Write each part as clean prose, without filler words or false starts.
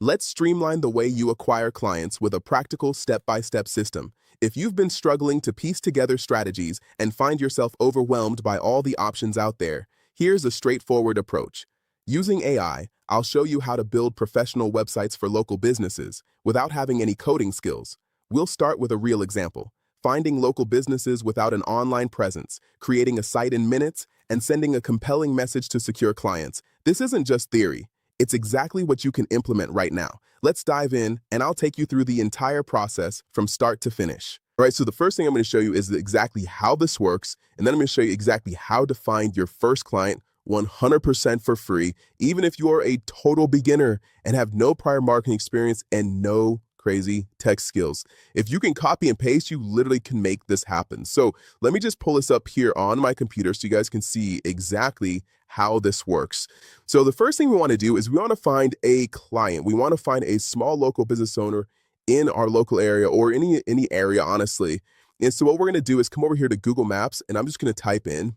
Let's streamline the way you acquire clients with a practical step-by-step system. If you've been struggling to piece together strategies and find yourself overwhelmed by all the options out there, here's a straightforward approach. Using AI, I'll show you how to build professional websites for local businesses without having any coding skills. We'll start with a real example: finding local businesses without an online presence, creating a site in minutes, and sending a compelling message to secure clients. This isn't just theory. It's exactly what you can implement right now. Let's dive in, and I'll take you through the entire process from start to finish. All right, so the first thing I'm going to show you is exactly how this works, and then I'm going to show you exactly how to find your first client 100% for free, even if you are a total beginner and have no prior marketing experience and no crazy tech skills. If you can copy and paste, you literally can make this happen. So let me just pull this up here on my computer so you guys can see exactly how this works. So the first thing we want to do is we want to find a client. We want to find a small local business owner in our local area or any area, honestly. And so what we're going to do is come over here to Google Maps, and I'm just going to type in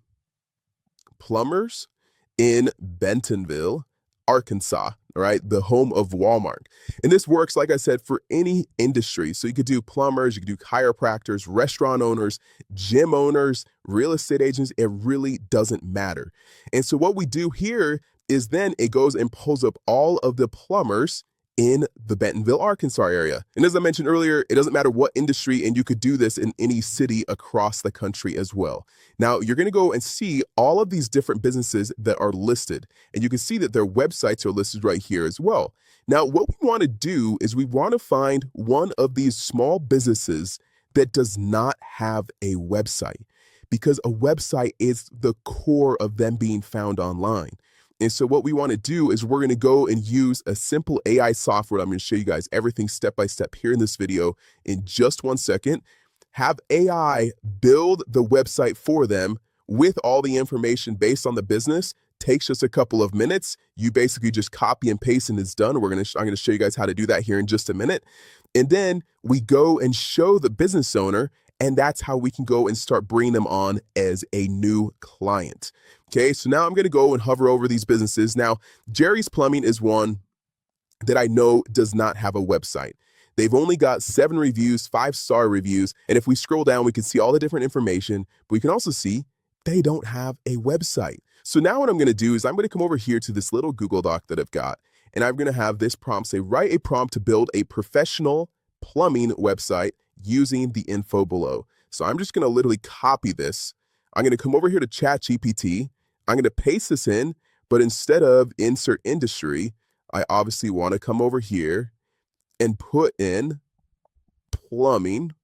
plumbers in Bentonville, Arkansas, all right, the home of Walmart. And this works, like I said, for any industry. So you could do plumbers, you could do chiropractors, restaurant owners, gym owners, real estate agents. It really doesn't matter. And so what we do here is then it goes and pulls up all of the plumbers in the Bentonville, Arkansas area. And as I mentioned earlier, it doesn't matter what industry, and you could do this in any city across the country as well. Now, you're going to go and see all of these different businesses that are listed, and you can see that their websites are listed right here as well. Now, what we want to do is we want to find one of these small businesses that does not have a website, because a website is the core of them being found online. And so what we want to do is we're going to go and use a simple AI software. I'm going to show you guys everything step by step here in this video in just 1 second. Have AI build the website for them with all the information based on the business. Takes just a couple of minutes. You basically just copy and paste and it's done. I'm going to show you guys how to do that here in just a minute. And then we go and show the business owner, and that's how we can go and start bringing them on as a new client. Okay, so now I'm going to go and hover over these businesses. Now, Jerry's Plumbing is one that I know does not have a website. They've only got 7 reviews, 5-star reviews. And if we scroll down, we can see all the different information, but we can also see they don't have a website. So now what I'm going to do is I'm going to come over here to this little Google Doc that I've got, and I'm going to have this prompt say, write a prompt to build a professional plumbing website using the info below. So I'm just going to literally copy this. I'm going to come over here to ChatGPT. I'm going to paste this in, but instead of insert industry, I obviously want to come over here and put in plumbing.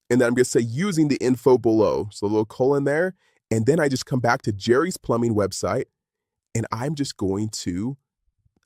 And then I'm going to say using the info below. So a little colon there. And then I just come back to Jerry's Plumbing website, and I'm just going to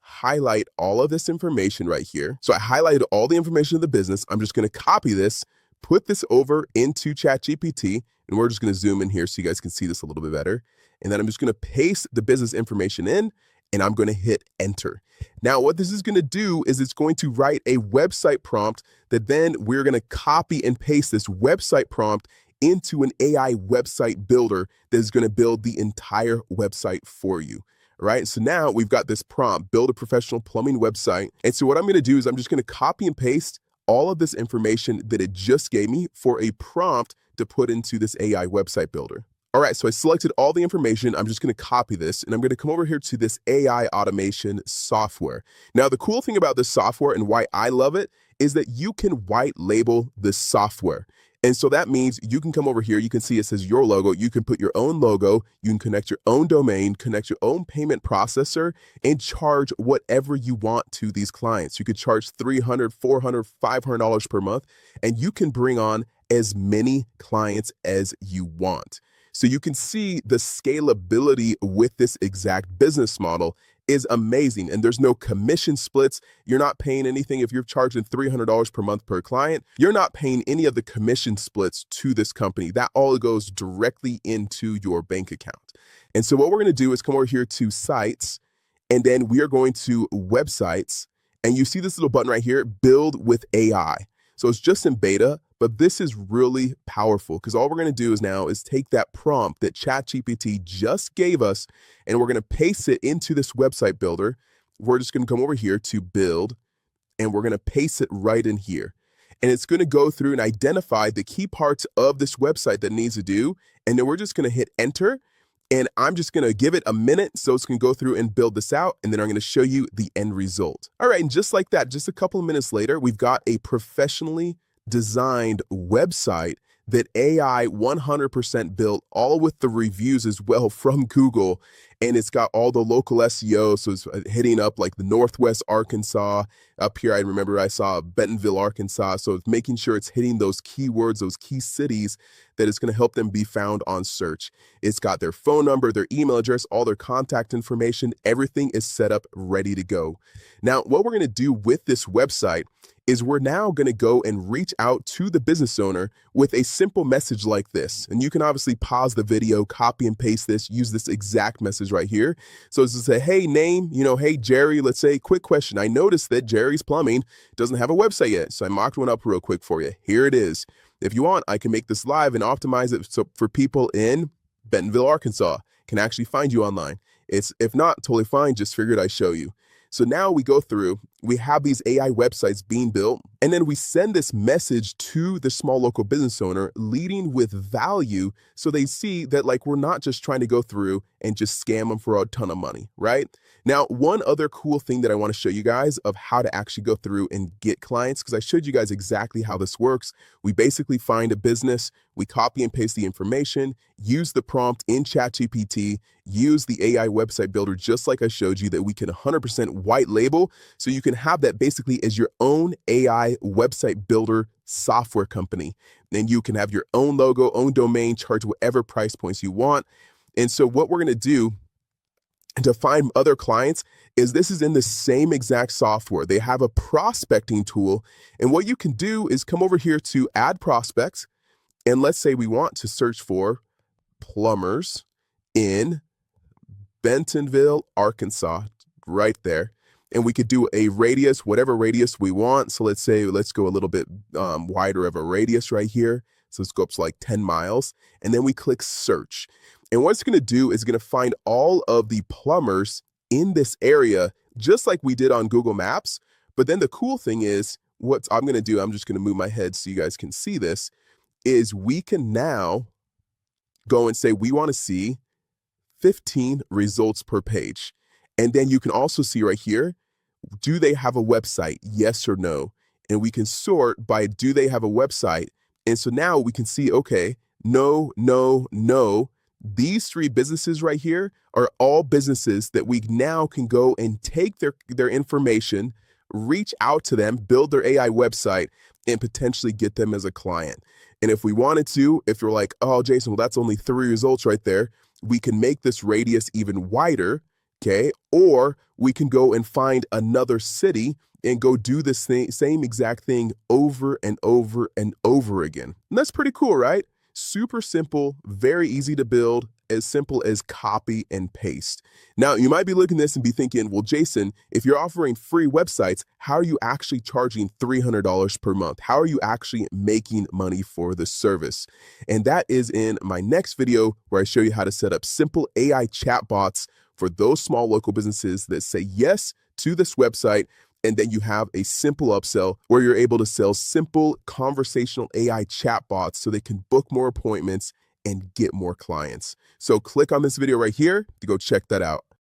highlight all of this information right here. So I highlighted all the information of the business. I'm just going to copy this, put this over into ChatGPT, and we're just going to zoom in here so you guys can see this a little bit better. And then I'm just going to paste the business information in, and I'm going to hit enter. Now, what this is going to do is it's going to write a website prompt that then we're going to copy and paste this website prompt into an AI website builder that is going to build the entire website for you. Right? So now we've got this prompt, build a professional plumbing website. And so what I'm going to do is I'm just going to copy and paste all of this information that it just gave me for a prompt to put into this AI website builder. All right, so I selected all the information. I'm just going to copy this, and I'm going to come over here to this AI automation software. Now, the cool thing about this software and why I love it is that you can white label this software. And so that means you can come over here, you can see it says your logo, you can put your own logo, you can connect your own domain, connect your own payment processor, and charge whatever you want to these clients. You could charge $300, $400, $500 per month, and you can bring on as many clients as you want. So you can see the scalability with this exact business model is amazing. And there's no commission splits. You're not paying anything. If you're charging $300 per month per client, you're not paying any of the commission splits to this company. That all goes directly into your bank account. And so what we're going to do is come over here to sites, and then we are going to websites. And you see this little button right here, build with AI. So it's just in beta, but this is really powerful because all we're going to do now is take that prompt that ChatGPT just gave us, and we're going to paste it into this website builder. We're just going to come over here to build and we're going to paste it right in here. And it's going to go through and identify the key parts of this website that it needs to do. And then we're just going to hit enter. And I'm just going to give it a minute so it's going to go through and build this out. And then I'm going to show you the end result. All right. And just like that, just a couple of minutes later, we've got a professionally designed website that AI 100% built, all with the reviews as well from Google. And it's got all the local SEO. So it's hitting up like the Northwest Arkansas. Up here, I remember I saw Bentonville, Arkansas. So it's making sure it's hitting those keywords, those key cities that is going to help them be found on search. It's got their phone number, their email address, all their contact information. Everything is set up, ready to go. Now, what we're going to do with this website is we're now going to go and reach out to the business owner with a simple message like this. And you can obviously pause the video, copy and paste this, use this exact message right here. So it's to say, hey, name, hey, Jerry, let's say, quick question. I noticed that Jerry's Plumbing doesn't have a website yet. So I mocked one up real quick for you. Here it is. If you want, I can make this live and optimize it so for people in Bentonville, Arkansas can actually find you online. If not, totally fine. Just figured I'd show you. So now we go through, we have these AI websites being built, and then we send this message to the small local business owner, leading with value so they see that like we're not just trying to go through and just scam them for a ton of money, right? Now, one other cool thing that I want to show you guys of how to actually go through and get clients, because I showed you guys exactly how this works. We basically find a business, we copy and paste the information, use the prompt in ChatGPT, use the AI website builder, just like I showed you, that we can 100% white label. So you can have that basically as your own AI website builder software company. Then you can have your own logo, own domain, charge whatever price points you want. And so what we're going to do to find other clients is this is in the same exact software. They have a prospecting tool. And what you can do is come over here to add prospects. And let's say we want to search for plumbers in Bentonville, Arkansas, right there. And we could do a radius, whatever radius we want. So let's go a little bit wider of a radius right here. So let's go up to like 10 miles. And then we click search. And what it's going to do is going to find all of the plumbers in this area, just like we did on Google Maps. But then the cool thing is, what I'm going to do, I'm just going to move my head so you guys can see this, is we can now go and say we want to see 15 results per page. And then you can also see right here, do they have a website? Yes or no? And we can sort by do they have a website? And so now we can see, okay, no, no, no. These three businesses right here are all businesses that we now can go and take their information, reach out to them, build their AI website, and potentially get them as a client. And if we wanted to, if you're like, oh, Jason, well, that's only 3 results right there, we can make this radius even wider, okay? Or we can go and find another city and go do the same exact thing over and over and over again. And that's pretty cool, right? Super simple, very easy to build, as simple as copy and paste. Now, you might be looking at this and be thinking, well, Jason, if you're offering free websites, how are you actually charging $300 per month? How are you actually making money for the service? And that is in my next video where I show you how to set up simple AI chatbots for those small local businesses that say yes to this website. And then you have a simple upsell where you're able to sell simple conversational AI chatbots so they can book more appointments and get more clients. So click on this video right here to go check that out.